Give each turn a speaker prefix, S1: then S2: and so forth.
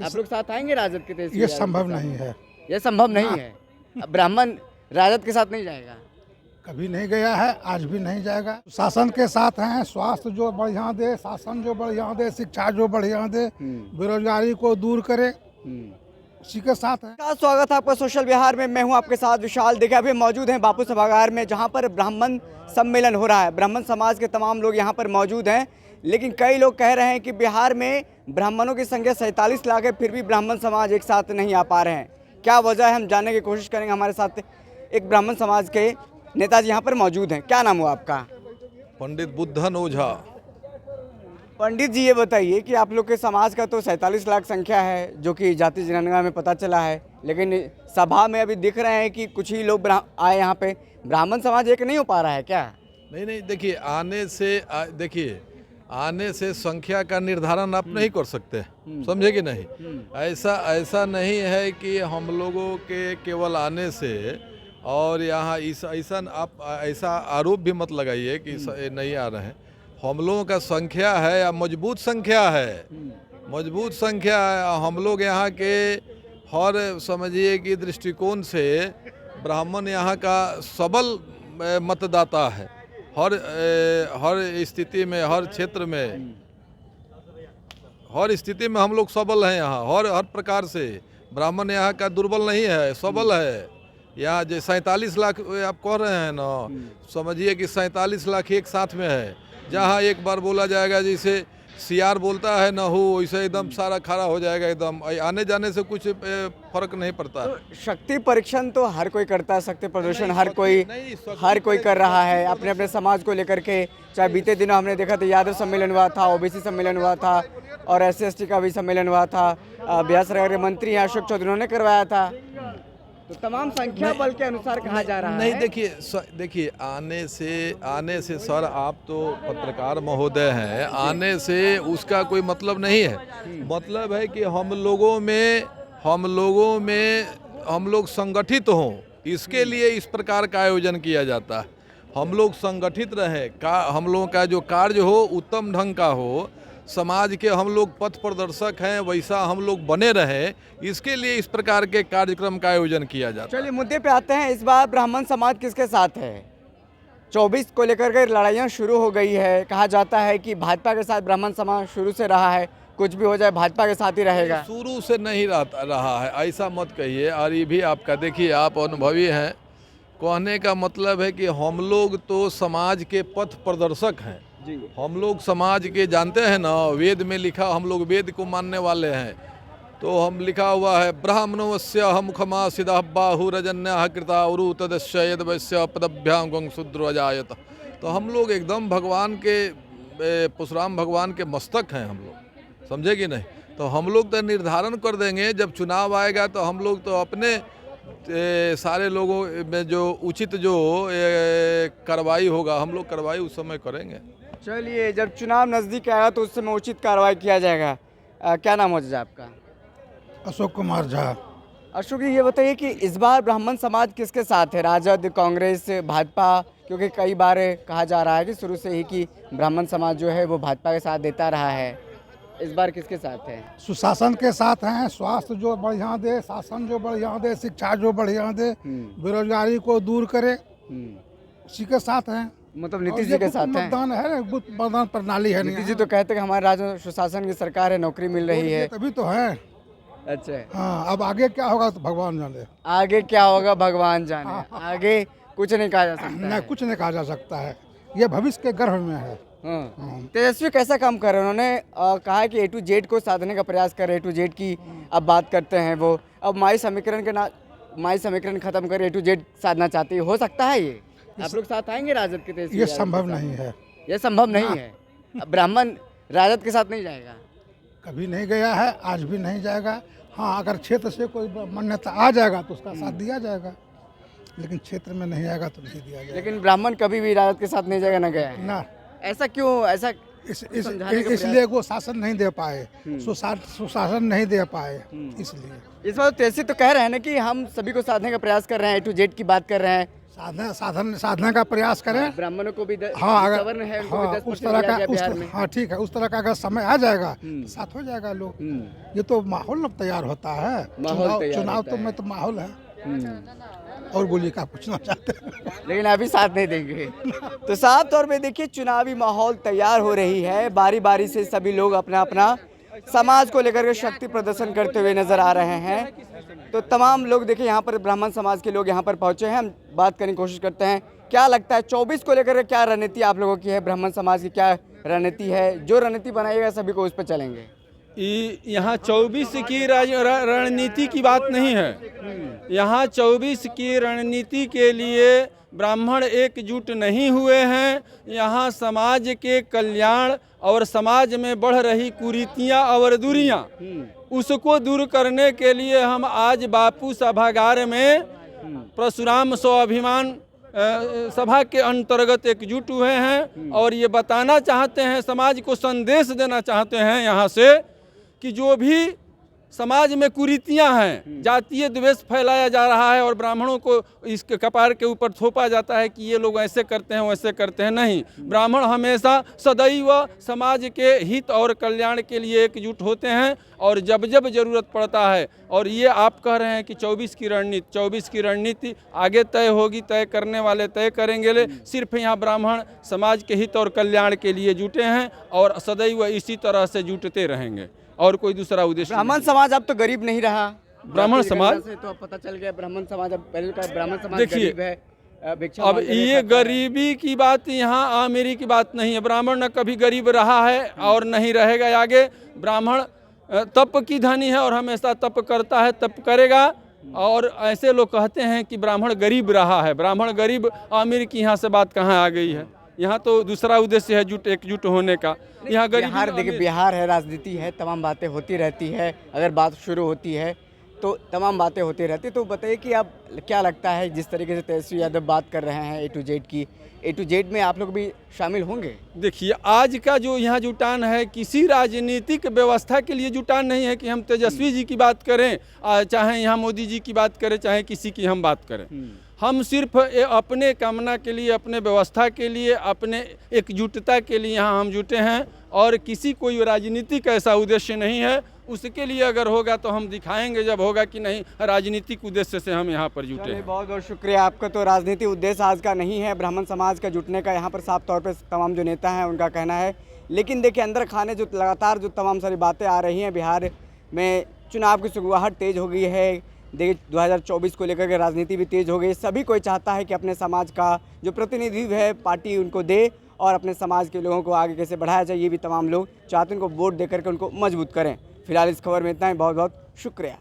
S1: आप लोग साथ आएंगे राजद के तेजस्वी
S2: ये
S1: यादव
S2: संभव
S1: के साथ?
S2: नहीं है,
S1: ये संभव नहीं है। अब ब्राह्मण राजद के साथ नहीं जाएगा।
S2: कभी नहीं गया है, आज भी नहीं जाएगा। शासन के साथ हैं, स्वास्थ्य जो बढ़िया दे, शासन जो बढ़िया दे, शिक्षा जो बढ़िया दे, बेरोजगारी को दूर करे, उसी के साथ है।
S1: का स्वागत है आपका सोशल बिहार में। मैं हूं आपके साथ विशाल। देखिए अभी मौजूद हैं बापू सभागार में, जहां पर ब्राह्मण सम्मेलन हो रहा है। ब्राह्मण समाज के तमाम लोग यहां पर मौजूद हैं, लेकिन कई लोग कह रहे हैं कि बिहार में ब्राह्मणों की संख्या 47 लाख है, फिर भी ब्राह्मण समाज एक साथ नहीं आ पा रहे हैं। क्या वजह है, हम जानने की कोशिश करेंगे। हमारे साथ एक ब्राह्मण समाज के नेताजी यहाँ पर मौजूद हैं। क्या नाम हुआ आपका?
S3: पंडित बुद्धन ओझा।
S1: पंडित जी, ये बताइए कि आप लोग के समाज का तो 47 लाख संख्या है, जो कि जाति जनगणना में पता चला है, लेकिन सभा में अभी दिख रहे हैं कि कुछ ही लोग आए यहाँ पे। ब्राह्मण समाज एक नहीं हो पा रहा है क्या?
S3: नहीं, देखिए आने से संख्या का निर्धारण आप नहीं कर सकते, समझे कि नहीं। ऐसा नहीं है कि हम लोगों के केवल आने से, और यहाँ ऐसा आरोप भी मत लगाइए कि नहीं आ रहे हैं। हम लोगों का संख्या है या मजबूत संख्या है, मजबूत संख्या है। हम लोग यहाँ के हर समझिए कि दृष्टिकोण से ब्राह्मण यहाँ का सबल मतदाता है। हर स्थिति में, हर क्षेत्र में, हर स्थिति में हम लोग सबल हैं यहाँ। हर प्रकार से ब्राह्मण यहाँ का दुर्बल नहीं है, सबल है। यहाँ जो 47 लाख आप कह रहे हैं ना, समझिए कि 47 लाख एक साथ में है। जहाँ एक बार बोला जाएगा, जैसे सियार बोलता है ना हो, वैसे एकदम सारा खड़ा हो जाएगा। एकदम आने जाने से कुछ फर्क नहीं पड़ता।
S1: तो शक्ति परीक्षण तो हर कोई करता है, शक्ति प्रदर्शन हर कोई कर रहा है अपने अपने समाज को लेकर के। चाहे बीते दिनों हमने देखा था यादव सम्मेलन हुआ था, ओबीसी सम्मेलन हुआ था, और SC/ST का भी सम्मेलन हुआ था। बिहार सरकार के मंत्री अशोक चौधरी ने करवाया था। तो तमाम संख्या बल के अनुसार कहा जा रहा है।
S3: नहीं, देखिए आने से सर, आप तो पत्रकार महोदय हैं, आने से उसका कोई मतलब नहीं है। मतलब है कि हम लोग संगठित हों, इसके लिए इस प्रकार का आयोजन किया जाता है। हम लोग संगठित रहें, हम लोगों का जो कार्य हो उत्तम ढंग का हो, समाज के हम लोग पथ प्रदर्शक हैं, वैसा हम लोग बने रहें, इसके लिए इस प्रकार के कार्यक्रम का आयोजन किया जाता है।
S1: चलिए मुद्दे पे आते हैं। इस बार ब्राह्मण समाज किसके साथ है? 24 को लेकर के लड़ाइयाँ शुरू हो गई है। कहा जाता है कि भाजपा के साथ ब्राह्मण समाज शुरू से रहा है, कुछ भी हो जाए भाजपा के साथ ही रहेगा।
S3: शुरू से नहीं रहा है, ऐसा मत कहिए। और ये भी आपका, देखिए आप अनुभवी हैं, कहने का मतलब है कि हम लोग तो समाज के पथ प्रदर्शक हैं। हम लोग समाज के, जानते हैं ना, वेद में लिखा, हम लोग वेद को मानने वाले हैं। तो हम लिखा हुआ है, ब्राह्मणस्य मुखमा सिदा बाहु रजन्य कृता उरु तदस्य यद वैश्य पदभ्याम गंग शूद्र अजायत। तो हम लोग एकदम भगवान के, परशुराम भगवान के मस्तक हैं हम लोग, समझे कि नहीं। तो हम लोग तो निर्धारण कर देंगे, जब चुनाव आएगा तो हम लोग तो अपने सारे लोगों में जो उचित जो कार्रवाई होगा, हम लोग कार्रवाई उस समय करेंगे।
S1: चलिए, जब चुनाव नज़दीक आएगा तो उस समय उचित कार्रवाई किया जाएगा। क्या नाम हो जाए आपका?
S2: अशोक कुमार झा।
S1: अशोक जी, ये बताइए कि इस बार ब्राह्मण समाज किसके साथ है? राजद, कांग्रेस, भाजपा? क्योंकि कई बार कहा जा रहा है कि शुरू से ही कि ब्राह्मण समाज जो है वो भाजपा के साथ देता रहा है। इस बार किसके साथ है?
S2: सुशासन के साथ हैं, स्वास्थ्य जो बढ़िया दे, शासन जो बढ़िया दे, शिक्षा जो बढ़िया दे, बेरोजगारी को दूर करे, उसी के साथ हैं।
S1: मतलब नीतीश जी के साथ हैं।
S2: मतदान है, बुथ मतदान प्रणाली है।
S1: नीतीश जी तो कहते हैं कि हमारे राज्य में सुशासन की सरकार है, नौकरी मिल रही है।
S2: तभी तो है।
S1: अच्छा,
S2: हाँ, अब आगे क्या होगा तो भगवान जाने।
S1: आगे क्या होगा भगवान जाने। आगे कुछ नहीं कहा जा सकता
S2: नहीं, कुछ नहीं कहा जा सकता है, ये भविष्य के गर्भ में है।
S1: तेजस्वी कैसा काम कर रहे हैं? उन्होंने कहा है कि A to Z को साधने का प्रयास कर रहे हैं। A to Z की अब बात करते हैं वो। अब माई समीकरण खत्म कर A to Z साधना चाहते हैं। हो सकता है ये? आप लोग साथ आएंगे राजद के तेजस्वी?
S2: ये संभव नहीं है,
S1: ये संभव नहीं है। अब ब्राह्मण राजद के साथ नहीं जाएगा।
S2: कभी नहीं गया है, आज भी नहीं जाएगा। हाँ, अगर क्षेत्र से कोई मान्यता आ जाएगा तो उसका साथ दिया जाएगा, लेकिन क्षेत्र में नहीं आएगा तो नहीं दिया जाएगा।
S1: लेकिन ब्राह्मण कभी भी राजद के साथ नहीं जाएगा, ना गया है।
S2: ना,
S1: ऐसा क्यों? ऐसा
S2: इसलिए वो शासन नहीं दे पाए, सुशासन नहीं दे पाए, इसलिए।
S1: इस बार तेजस्वी तो कह रहे हैं ना कि हम सभी को साधने का प्रयास कर रहे हैं, A to Z की बात कर रहे हैं,
S2: साधने का प्रयास करें।
S1: ब्राह्मणों को भी
S2: हाँ अगर
S1: सवर्ण है उनको भी
S2: हाँ
S1: 10%
S2: उस तरह
S1: दिया
S2: का
S1: जाए बिहार में।
S2: हाँ ठीक है, उस तरह का अगर समय आ जाएगा तो साथ हो जाएगा लोग। ये तो माहौल ना तैयार होता है, चुनाव तो में तो माहौल है। और बोलिए क्या पूछना चाहते हैं?
S1: लेकिन अभी साथ नहीं देंगे। तो साफ तौर पे देखिए चुनावी माहौल तैयार हो रही है, बारी बारी से सभी लोग अपना अपना समाज को लेकर के शक्ति प्रदर्शन करते हुए नजर आ रहे हैं। तो तमाम लोग देखिए यहाँ पर ब्राह्मण समाज के लोग यहाँ पर पहुंचे हैं। हम बात करने की कोशिश करते हैं, क्या लगता है 24 को लेकर के क्या रणनीति आप लोगों की है, ब्राह्मण समाज की क्या रणनीति है? जो रणनीति बनाएगा सभी को उस पर चलेंगे।
S4: यहाँ 24 की रणनीति की बात नहीं है। यहाँ 24 की रणनीति के लिए ब्राह्मण एकजुट नहीं हुए हैं। यहाँ समाज के कल्याण और समाज में बढ़ रही कुरीतियाँ और दूरियाँ, उसको दूर करने के लिए हम आज बापू सभागार में परशुराम स्वाभिमान सभा के अंतर्गत एकजुट हुए हैं और ये बताना चाहते हैं, समाज को संदेश देना चाहते हैं यहाँ से कि जो भी समाज में कुरीतियां हैं, जातीय द्वेष फैलाया जा रहा है और ब्राह्मणों को इसके कपार के ऊपर थोपा जाता है कि ये लोग ऐसे करते हैं वैसे करते हैं। नहीं, ब्राह्मण हमेशा सदैव समाज के हित और कल्याण के लिए एकजुट होते हैं और जब जब जरूरत पड़ता है। और ये आप कह रहे हैं कि 24 की रणनीति आगे तय होगी, तय करने वाले तय करेंगे। सिर्फ यहाँ ब्राह्मण समाज के हित और कल्याण के लिए जुटे हैं और सदैव इसी तरह से जुटते रहेंगे और कोई दूसरा उद्देश्य।
S1: ब्राह्मण समाज अब तो गरीब नहीं रहा।
S4: ब्राह्मण समाज
S1: से तो अब पता चल गया ब्राह्मण समाज अब पहले का ब्राह्मण समाज
S4: देखिए,
S1: गरीब है, भिक्षा
S4: अब
S1: मांगने
S4: ये
S1: खाता है।
S4: गरीबी की बात यहाँ आमिरी की बात नहीं है। ब्राह्मण न कभी गरीब रहा है और नहीं रहेगा आगे। ब्राह्मण तप की धनी है और हमेशा तप करता है, तप करेगा। और ऐसे लोग कहते हैं कि ब्राह्मण गरीब रहा है। ब्राह्मण गरीब आमिर की यहाँ से बात कहाँ आ गई है? यहाँ तो दूसरा उद्देश्य है एकजुट होने का। यहाँ
S1: बिहार देखिए, बिहार है, राजनीति है, तमाम बातें होती रहती है। अगर बात शुरू होती है तो तमाम बातें होती रहती है। तो बताइए कि अब क्या लगता है, जिस तरीके से तेजस्वी यादव बात कर रहे हैं A to Z की, A to Z में आप लोग भी शामिल होंगे?
S4: देखिए, आज का जो यहाँ जुटान है किसी राजनीतिक व्यवस्था के लिए जुटान नहीं है कि हम तेजस्वी जी की बात करें, चाहे यहाँ मोदी जी की बात करें, चाहे किसी की हम बात करें। हम सिर्फ अपने कामना के लिए, अपने व्यवस्था के लिए, अपने एकजुटता के लिए यहाँ हम जुटे हैं और किसी कोई राजनीतिक ऐसा उद्देश्य नहीं है। उसके लिए अगर होगा तो हम दिखाएंगे जब होगा कि नहीं राजनीतिक उद्देश्य से हम यहाँ पर जुटे हैं।
S1: बहुत बहुत शुक्रिया आपका। तो राजनीतिक उद्देश्य आज का नहीं है ब्राह्मण समाज का जुटने का, यहाँ पर साफ तौर पर तमाम जो नेता हैं उनका कहना है। लेकिन देखिए अंदर खाने जो लगातार जो तमाम सारी बातें आ रही हैं, बिहार में चुनाव की शुरुआत तेज़ हो गई है। देखिए 2024 को लेकर के राजनीति भी तेज़ हो गई। सभी कोई चाहता है कि अपने समाज का जो प्रतिनिधित्व है पार्टी उनको दे और अपने समाज के लोगों को आगे कैसे बढ़ाया जाए, ये भी तमाम लोग चाहते हैं। उनको वोट देकर के उनको मजबूत करें। फिलहाल इस खबर में इतना ही। बहुत बहुत शुक्रिया।